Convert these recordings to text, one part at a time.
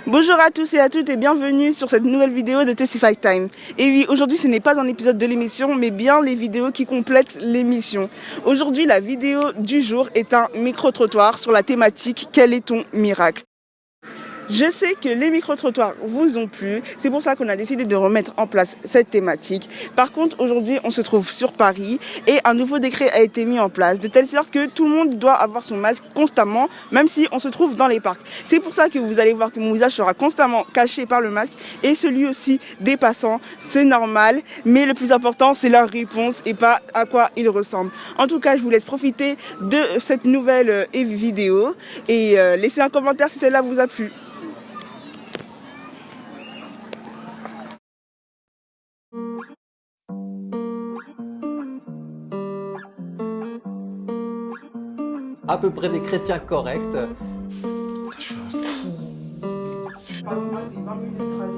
Bonjour à tous et à toutes et bienvenue sur cette nouvelle vidéo de Testify Time. Et oui, aujourd'hui ce n'est pas un épisode de l'émission, mais bien les vidéos qui complètent l'émission. Aujourd'hui, la vidéo du jour est un micro-trottoir sur la thématique « Quel est ton miracle ?» Je sais que les micro-trottoirs vous ont plu, c'est pour ça qu'on a décidé de remettre en place cette thématique. Par contre, aujourd'hui, on se trouve sur Paris et un nouveau décret a été mis en place, de telle sorte que tout le monde doit avoir son masque constamment, même si on se trouve dans les parcs. C'est pour ça que vous allez voir que mon visage sera constamment caché par le masque et celui aussi des passants. C'est normal, mais le plus important, c'est leur réponse et pas à quoi ils ressemblent. En tout cas, je vous laisse profiter de cette nouvelle vidéo et laissez un commentaire si celle-là vous a plu. À peu près des chrétiens corrects. Moi, c'est 20 minutes de trajet.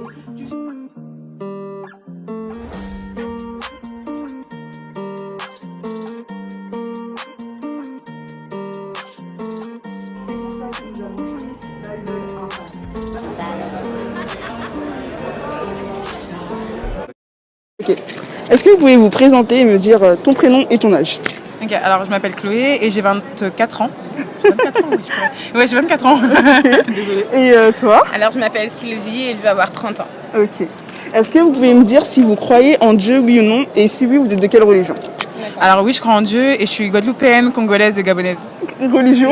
C'est pour ça que nous avons créé Bible Impact. Ok. Est-ce que vous pouvez vous présenter et me dire ton prénom et ton âge? Ok, alors je m'appelle Chloé et j'ai 24 ans. J'ai 24 ans, oui, je pourrais. Ouais, j'ai 24 ans. Désolée. Et toi? Alors je m'appelle Sylvie et je vais avoir 30 ans. Ok. Est-ce que vous pouvez me dire si vous croyez en Dieu, oui ou non? Et si oui, vous êtes de quelle religion? Alors oui, je crois en Dieu et je suis guadeloupéenne, congolaise et gabonaise. Religion?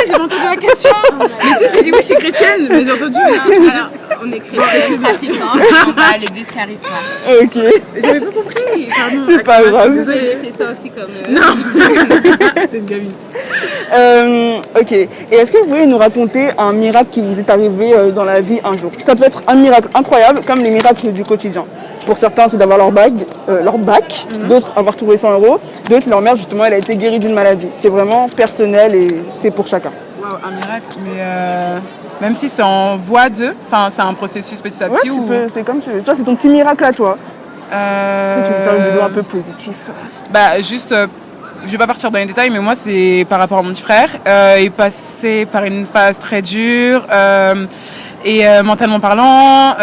J'ai entendu la question. Mais tu sais, j'ai dit oui, je suis chrétienne, mais j'ai entendu. Alors on est chrétiens pratiquants, on va à l'église charismatique. Ok. J'avais pas compris. Pardon. C'est pas grave. Vous avez fait ça aussi comme... T'es une gamine. Ok. Et est-ce que vous pouvez nous raconter un miracle qui vous est arrivé dans la vie un jour? Ça peut être un miracle incroyable, comme les miracles du quotidien. Pour certains, c'est d'avoir leur bac, d'autres avoir trouvé 100 €, d'autres, leur mère, justement, elle a été guérie d'une maladie. C'est vraiment personnel et c'est pour chacun. Waouh, un miracle. Mais même si c'est en voie de, enfin, c'est un processus petit à Ouais, petit. tu peux, c'est comme tu veux. Ça, c'est ton petit miracle à toi. Si tu veux faire une vidéo un peu positive. Bah, juste. Je vais pas partir dans les détails, mais moi, c'est par rapport à mon petit frère. Il est passé par une phase très dure, et mentalement parlant,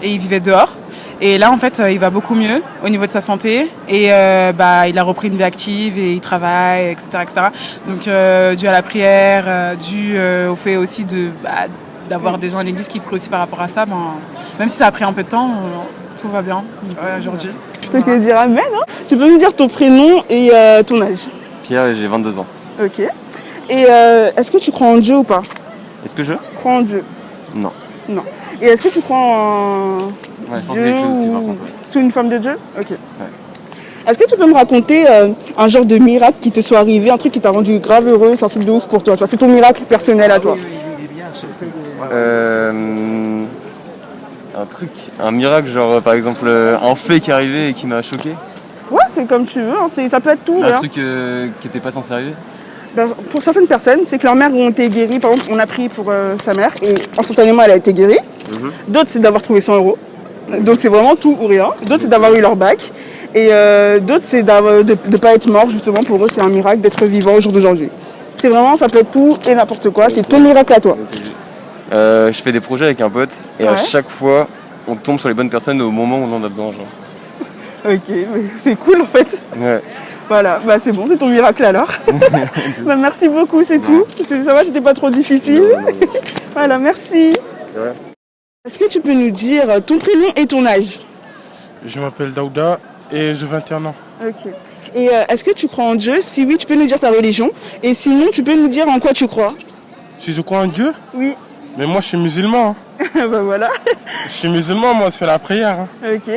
et il vivait dehors. Et là, en fait, il va beaucoup mieux au niveau de sa santé. Et il a repris une vie active et il travaille, etc. etc. Donc, dû à la prière, dû au fait aussi d'avoir des gens à l'église qui prient aussi par rapport à ça, même si ça a pris un peu de temps, tout va bien aujourd'hui. Je peux te dire amen, hein. Tu peux me dire ton prénom et ton âge? Pierre et j'ai 22 ans. Ok. Et est-ce que tu crois en Dieu ou pas? Est-ce que je Crois en Dieu? Non. Non. Et est-ce que tu crois en Ouais, je pense Dieu que je aussi, ou par contre. Ouais. sous une forme de Dieu? Ok. Est-ce que tu peux me raconter un genre de miracle qui te soit arrivé, un truc qui t'a rendu grave heureux, c'est un truc de ouf pour toi, tu vois, c'est ton miracle personnel à toi? Un miracle, genre par exemple un fait qui est arrivé et qui m'a choqué. Ouais, c'est comme tu veux, hein. Ça peut être tout. Un hein. truc qui était pas censé arriver. Ben, pour certaines personnes, c'est que leurs mères ont été guéries. Par exemple, on a prié pour sa mère et instantanément elle a été guérie. D'autres, c'est d'avoir trouvé 100 €. Donc c'est vraiment tout ou rien. D'autres, c'est d'avoir eu leur bac. Et d'autres, c'est de ne pas être mort. Justement, pour eux, c'est un miracle d'être vivant au jour d'aujourd'hui. C'est vraiment, ça peut être tout et n'importe quoi. C'est ton miracle à toi. Je fais des projets avec un pote et à Ouais. chaque fois, on tombe sur les bonnes personnes au moment où on en a besoin. Genre. Ok, mais c'est cool en fait. Ouais. Voilà, bah c'est bon, c'est ton miracle alors. Bah, merci beaucoup, c'est tout. Ça va, c'était pas trop difficile. Voilà, merci. Ouais. Est-ce que tu peux nous dire ton prénom et ton âge? Je m'appelle Daouda et j'ai 21 ans. Ok. Et est-ce que tu crois en Dieu? Si oui, tu peux nous dire ta religion. Et sinon, tu peux nous dire en quoi tu crois? Si je crois en Dieu, Oui. mais moi je suis musulman. Hein. Bah voilà. Je suis musulman, moi je fais la prière. Hein. Ok.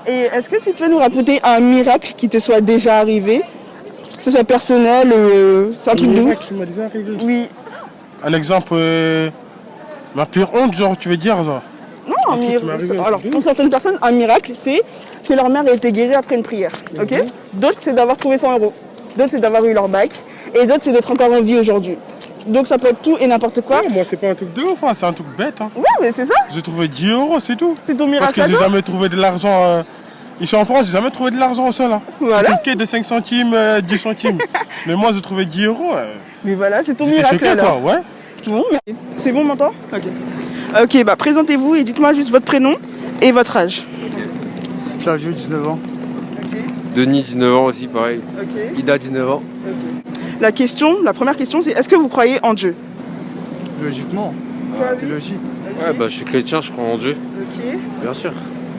Et est-ce que tu peux nous raconter un miracle qui te soit déjà arrivé? Que ce soit personnel, c'est un truc de ouf? Qui m'est déjà arrivé. Oui. Un exemple, ma pire honte, genre tu veux dire genre. Non, Un truc qui m'est arrivé, un alors truc de pour ouf. certaines personnes, un miracle, c'est que leur mère a été guérie après une prière. Ok. D'autres, c'est d'avoir trouvé 100 €. D'autres, c'est d'avoir eu leur bac. Et d'autres, c'est d'être encore en vie aujourd'hui. Donc ça peut être tout et n'importe quoi. Ouais, moi c'est pas un truc de ouf, hein, c'est un truc bête. Hein. Ouais, mais c'est ça. J'ai trouvé 10 €, c'est tout. C'est ton Parce miracle que à j'ai toi. jamais trouvé de l'argent. Ici en France, j'ai jamais trouvé de l'argent au sol. Hein. Voilà. J'ai cliqué de 5 centimes, 10 centimes. Mais moi j'ai trouvé 10 €. Mais voilà, c'est ton J'étais miracle choqué alors. quoi, ouais. Bon, mais c'est bon maintenant? Ok. Ok, bah présentez-vous et dites-moi juste votre prénom et votre âge. Flavio, 19 ans. Ok, Denis, 19 ans aussi, pareil. ok, Ida, 19 ans. ok. La première question, c'est est-ce que vous croyez en Dieu? Logiquement, c'est logique. Ouais, bah je suis chrétien, je crois en Dieu. Ok. Bien sûr.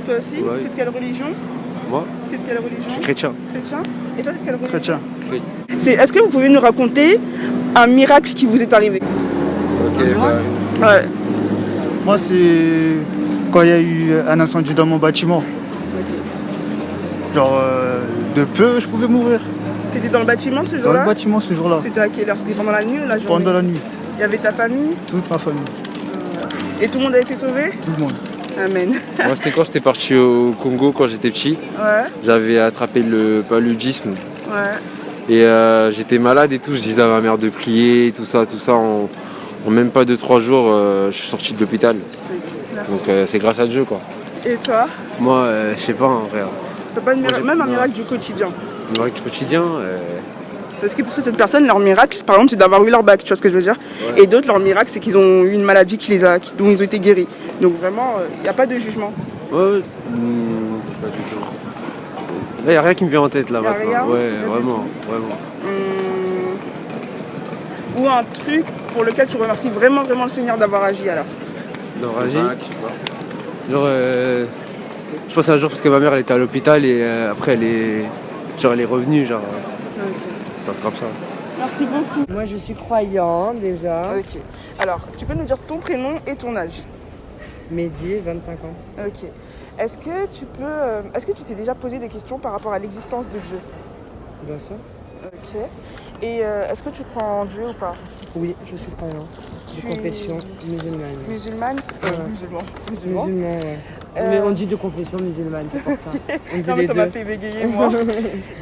Toi aussi? Ouais. T'es de quelle religion? Moi, T'es de quelle religion? je suis chrétien. Chrétien. Et toi, t'es de quelle religion? Chrétien. Est-ce que vous pouvez nous raconter un miracle qui vous est arrivé? Ok, miracle bah, Ouais. Moi, c'est quand il y a eu un incendie dans mon bâtiment. Genre, de peu, je pouvais mourir. T'étais dans le bâtiment ce Dans jour-là? le bâtiment ce jour-là. C'était à quelle heure? C'était pendant la nuit ou la journée? Pendant la nuit. Il y avait ta famille? Toute ma famille. Et tout le monde a été sauvé? Tout le monde. Amen. moi c'était quand j'étais parti au Congo quand j'étais petit. Ouais, J'avais attrapé le paludisme. ouais. Et j'étais malade et tout. Je disais à ma mère de prier, tout ça. En même pas 2-3 jours, je suis sorti de l'hôpital. Merci. Donc c'est grâce à Dieu, quoi. Et toi? Moi, je sais pas, en vrai. T'as pas de miracle, j'ai- même un non. miracle du quotidien? Miracle du quotidien. Parce que pour cette personne, leur miracle, par exemple, c'est d'avoir eu leur bac, tu vois ce que je veux dire? Ouais. Et d'autres, leur miracle, c'est qu'ils ont eu une maladie dont ils ont été guéris. Donc vraiment, il n'y a pas de jugement. Ouais, pas du tout. Là, y a rien qui me vient en tête là Y a maintenant. rien? Ouais, Pas du vraiment, vraiment. Ou un truc pour lequel tu remercies vraiment, vraiment le Seigneur d'avoir agi alors. Non, Raji. Genre, je pense un jour parce que ma mère elle était à l'hôpital et après elle est revenue, genre. Ça comme ça. Merci beaucoup. Moi, je suis croyant déjà. Ok. Alors, tu peux nous dire ton prénom et ton âge? Mehdi, 25 ans. Ok. Est-ce que tu t'es déjà posé des questions par rapport à l'existence de Dieu? Bien sûr. Ok. Et est-ce que tu crois en Dieu ou pas? Oui, je suis croyant. De Tu- confession musulmane. Musulmane? Musulman. Musulman, ouais. Euh, Mais on dit de confession musulmane, c'est pour ça. On dit Non mais les ça m'a deux. fait bégayer moi.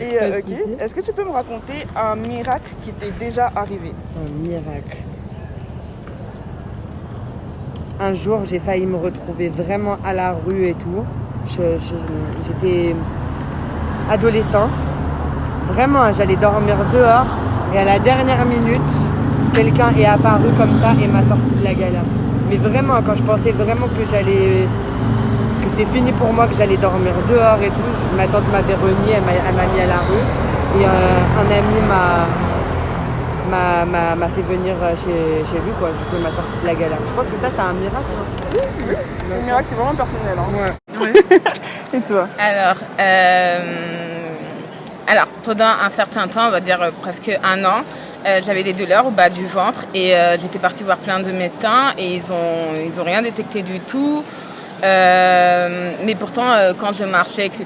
Et Pas de ok. souci. Est-ce que tu peux me raconter un miracle qui t'est déjà arrivé? Un miracle. Un jour, j'ai failli me retrouver vraiment à la rue et tout. J'étais adolescent. Vraiment, j'allais dormir dehors. Et à la dernière minute, quelqu'un est apparu comme ça et m'a sorti de la galère. Mais vraiment, quand je pensais vraiment que c'était fini pour moi, que j'allais dormir dehors et tout, ma tante m'avait remis, elle m'a mis à la rue. Et un ami m'a fait venir chez lui, quoi. Du coup, il m'a sorti de la galère. Je pense que ça, c'est un miracle. Hein. Le miracle, c'est vraiment personnel. Hein. Ouais. Et toi? Alors, pendant un certain temps, on va dire presque un an, j'avais des douleurs au bas du ventre et j'étais partie voir plein de médecins et ils ont rien détecté du tout. Mais pourtant, quand je marchais, etc.,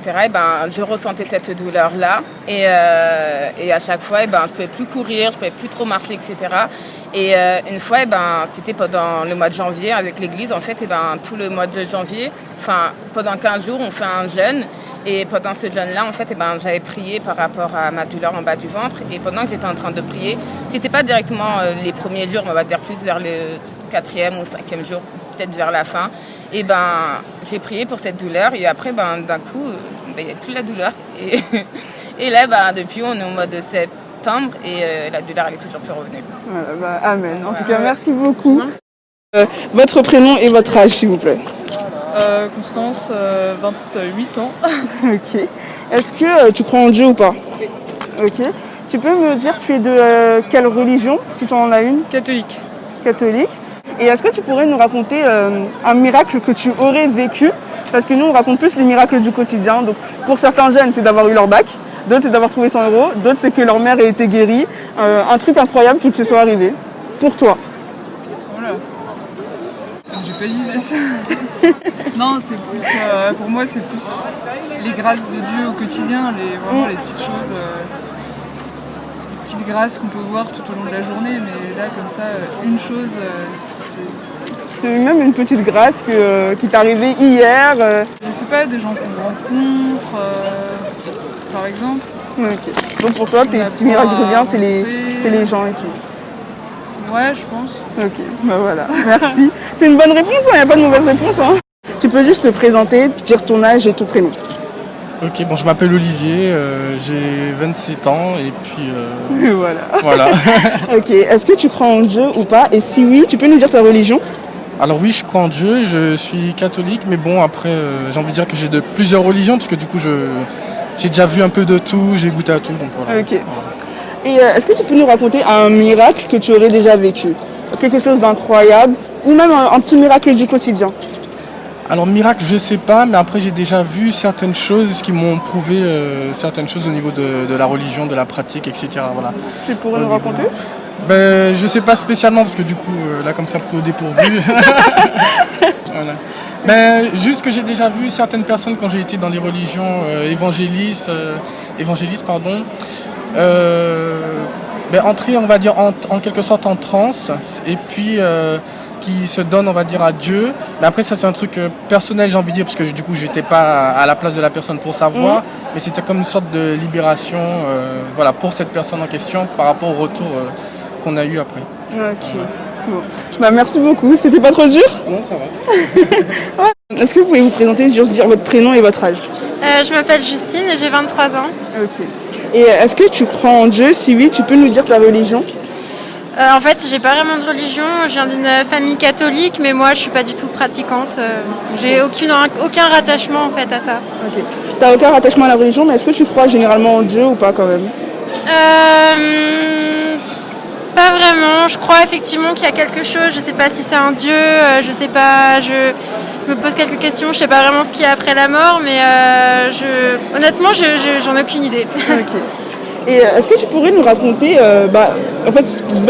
je ressentais cette douleur-là. Et à chaque fois, je pouvais plus courir, je pouvais plus trop marcher, etc. Et une fois, c'était pendant le mois de janvier avec l'église. En fait, tout le mois de janvier, pendant 15 jours, on fait un jeûne. Et pendant ce jeûne-là, en fait, j'avais prié par rapport à ma douleur en bas du ventre. Et pendant que j'étais en train de prier, c'était pas directement les premiers jours, mais on va dire plus vers le 4e ou 5e jour, peut-être vers la fin. Et j'ai prié pour cette douleur. Et après, d'un coup, il n'y a plus la douleur. Et là, depuis, on est au mois de septembre et la douleur, elle est toujours plus revenue. Voilà, amen. En tout cas, merci beaucoup. Votre prénom et votre âge, s'il vous plaît. Constance, 28 ans. Ok. Est-ce que tu crois en Dieu ou pas? Oui. Ok. Tu peux me dire, tu es de quelle religion, si tu en as une? Catholique. Catholique. Et est-ce que tu pourrais nous raconter un miracle que tu aurais vécu? Parce que nous, on raconte plus les miracles du quotidien. Donc, pour certains jeunes, c'est d'avoir eu leur bac. D'autres, c'est d'avoir trouvé 100 €. D'autres, c'est que leur mère ait été guérie. Un truc incroyable qui te soit arrivé. Pour toi. Voilà. J'ai pas d'idée ça. Non, c'est plus. Pour moi, c'est plus les grâces de Dieu au quotidien, vraiment les petites choses. Les petites grâces qu'on peut voir tout au long de la journée. Mais là, comme ça, une chose, C'est même une petite grâce qui t'est arrivée hier. Je sais pas, des gens qu'on rencontre, par exemple. Ok. Donc pour toi, tes petits miracles quotidiens, c'est les gens et tout. Ouais, je pense. Ok, voilà, merci. C'est une bonne réponse, il n'y a pas de mauvaise réponse. Hein. Tu peux juste te présenter, dire ton âge et ton prénom. Ok, bon, je m'appelle Olivier, j'ai 27 ans et puis Voilà. voilà. Ok, est-ce que tu crois en Dieu ou pas? Et si oui, tu peux nous dire ta religion? Alors oui, je crois en Dieu, je suis catholique, mais bon, après, j'ai envie de dire que j'ai de plusieurs religions, parce que du coup, j'ai déjà vu un peu de tout, j'ai goûté à tout, donc voilà. Ok. Et est-ce que tu peux nous raconter un miracle que tu aurais déjà vécu? Quelque chose d'incroyable, ou même un petit miracle du quotidien? Alors miracle, je sais pas, mais après j'ai déjà vu certaines choses qui m'ont prouvé certaines choses au niveau de la religion, de la pratique, etc. Voilà. Tu pourrais nous raconter? Ben, je sais pas spécialement parce que du coup là comme ça pris au dépourvu. Voilà. Ben, juste que j'ai déjà vu certaines personnes quand j'ai été dans les religions évangélistes, pardon, ben, entrer on va dire en quelque sorte en transe et puis qui se donne on va dire à Dieu. Mais après ça c'est un truc personnel j'ai envie de dire parce que du coup je n'étais pas à la place de la personne pour savoir, mais c'était comme une sorte de libération voilà, pour cette personne en question par rapport au retour qu'on a eu après. Ok. Bon. Bah, merci beaucoup, c'était pas trop dur? Non, ça va. Est-ce que vous pouvez vous présenter, juste dire votre prénom et votre âge? Je m'appelle Justine et j'ai 23 ans. Ok. Et est-ce que tu crois en Dieu? Si oui, tu peux nous dire ta religion? En fait, j'ai pas vraiment de religion. Je viens d'une famille catholique, mais moi, je suis pas du tout pratiquante. J'ai aucun rattachement en fait à ça. Ok. T'as aucun rattachement à la religion, mais est-ce que tu crois généralement en Dieu ou pas quand même? Pas vraiment. Je crois effectivement qu'il y a quelque chose. Je sais pas si c'est un Dieu. Je sais pas. Je me pose quelques questions. Je sais pas vraiment ce qu'il y a après la mort, mais honnêtement, j'en ai aucune idée. Ok. Et est-ce que tu pourrais nous raconter, en fait,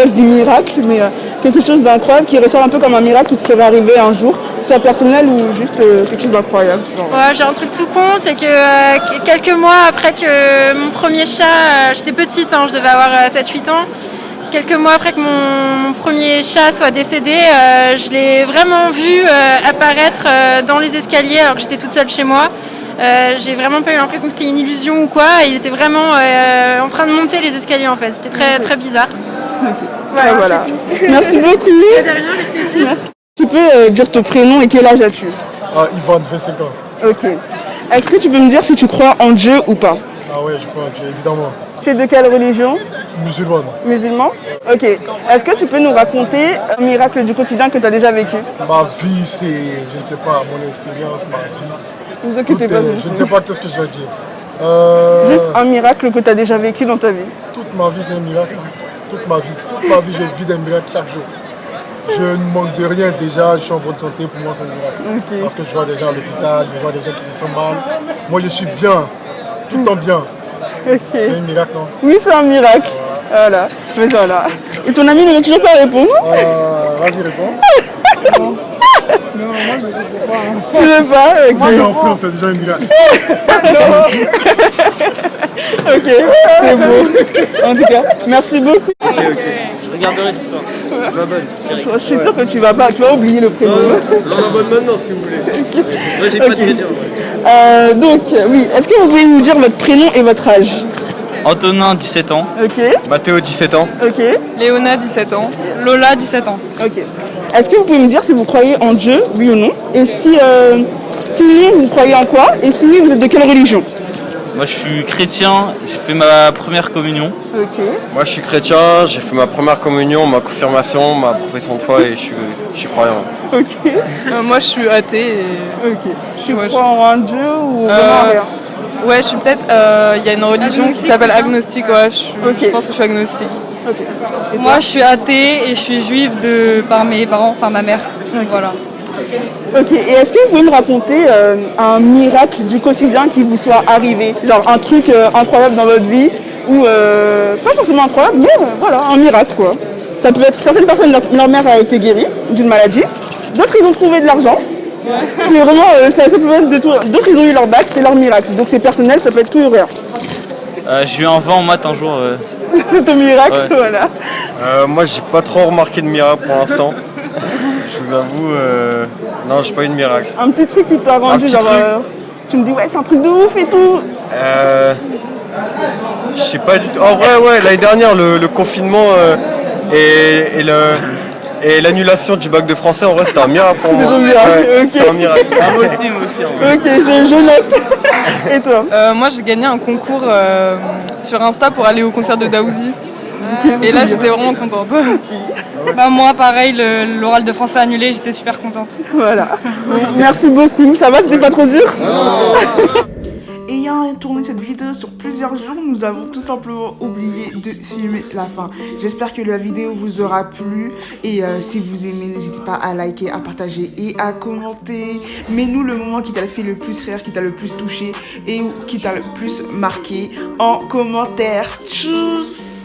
je dis miracle, mais quelque chose d'incroyable qui ressort un peu comme un miracle qui te serait arrivé un jour, soit personnel ou juste quelque chose d'incroyable? Ouais, j'ai un truc tout con, c'est que quelques mois après que mon premier chat, j'étais petite, je devais avoir 7-8 ans, quelques mois après que mon premier chat soit décédé, je l'ai vraiment vu apparaître dans les escaliers alors que j'étais toute seule chez moi. J'ai vraiment pas eu l'impression que c'était une illusion ou quoi. Il était vraiment en train de monter les escaliers en fait. C'était très très bizarre. Okay. Voilà. Merci beaucoup. De rien, avec plaisir. Merci. Tu peux dire ton prénom et quel âge as-tu? Yvan, 25 ans. Ok. Est-ce que tu peux me dire si tu crois en Dieu ou pas? Ah ouais, je crois en Dieu, évidemment. Tu es de quelle religion? Musulmane. Musulman? Ok. Est-ce que tu peux nous raconter un miracle du quotidien que tu as déjà vécu? Ma vie, c'est, je ne sais pas, mon expérience, ma vie. Ne vous inquiétez pas. Je ne sais pas qu'est-ce que je vais dire. Juste un miracle que tu as déjà vécu dans ta vie. Toute ma vie, c'est un miracle. Toute ma vie, je vis des miracles chaque jour. Je ne manque de rien déjà, je suis en bonne santé, pour moi c'est un miracle. Okay. Parce que je vois des gens à l'hôpital, je vois des gens qui se sentent mal. Moi je suis bien, tout le temps bien. Okay. C'est un miracle, non? Oui, c'est un miracle. Voilà. Mais voilà. Et ton ami ne veut toujours pas répondre? Vas-y, réponds. Non, moi je ne réponds pas. Tu veux pas? Okay. Moi j'ai en France, c'est déjà un miracle. Ok, c'est beau. En tout cas, merci beaucoup. Ok. Je regarderai ce soir. Tu vas bonne. Je suis sûr que tu vas oublier le prénom. J'en abonne maintenant si vous voulez. Moi j'ai pas de crédit en vrai. Donc, oui, est-ce que vous pouvez nous dire votre prénom et votre âge? Antonin, 17 ans. Ok. Mathéo, 17 ans. Ok. Léona, 17 ans. Lola, 17 ans. Ok. Est-ce que vous pouvez me dire si vous croyez en Dieu, oui ou non? Et si oui, vous croyez en quoi? Et si oui, vous êtes de quelle religion? Moi je suis chrétien, j'ai fait ma première communion. Ok. Moi je suis chrétien, j'ai fait ma première communion, ma confirmation, ma profession de foi et je suis croyant. Ok. Moi je suis athée. Et... Ok. Tu crois en un Dieu ou vraiment rien? Ouais, je suis peut-être. Il y a une religion qui s'appelle agnostique. Ouais, je pense que je suis agnostique. Okay. Moi, je suis athée et je suis juive par mes parents, enfin ma mère. Okay. Voilà. Ok. Et est-ce que vous pouvez me raconter un miracle du quotidien qui vous soit arrivé, genre un truc incroyable dans votre vie ou pas forcément incroyable, mais voilà, un miracle quoi. Ça peut être certaines personnes, leur mère a été guérie d'une maladie, d'autres ils ont trouvé de l'argent. C'est vraiment, ça peut être de tout. D'autres ils ont eu leur bac, c'est leur miracle. Donc c'est personnel, ça peut être tout ou rien. J'ai eu un vent en maths un jour. C'est un miracle, ouais. Voilà. Moi j'ai pas trop remarqué de miracle pour l'instant. Je vous avoue, non j'ai pas eu de miracle. Un petit truc qui t'a rendu genre, tu me dis ouais c'est un truc de ouf et tout. Je sais pas du tout. En vrai ouais, l'année dernière le confinement et l'annulation du bac de français, en vrai, c'était un miracle pour moi. C'était un miracle. Ah, moi aussi. Ok, je note. Et toi? Moi, j'ai gagné un concours sur Insta pour aller au concert de Daouzi. Et là, j'étais vraiment contente. Bah, moi, pareil, l'oral de français annulé, j'étais super contente. Voilà. Merci beaucoup. Ça va, c'était pas trop dur? Ayant tourné cette vidéo sur plusieurs jours, nous avons tout simplement oublié de filmer la fin. J'espère que la vidéo vous aura plu et si vous aimez, n'hésitez pas à liker, à partager et à commenter. Mets-nous le moment qui t'a fait le plus rire, qui t'a le plus touché et qui t'a le plus marqué en commentaire. Tchuss!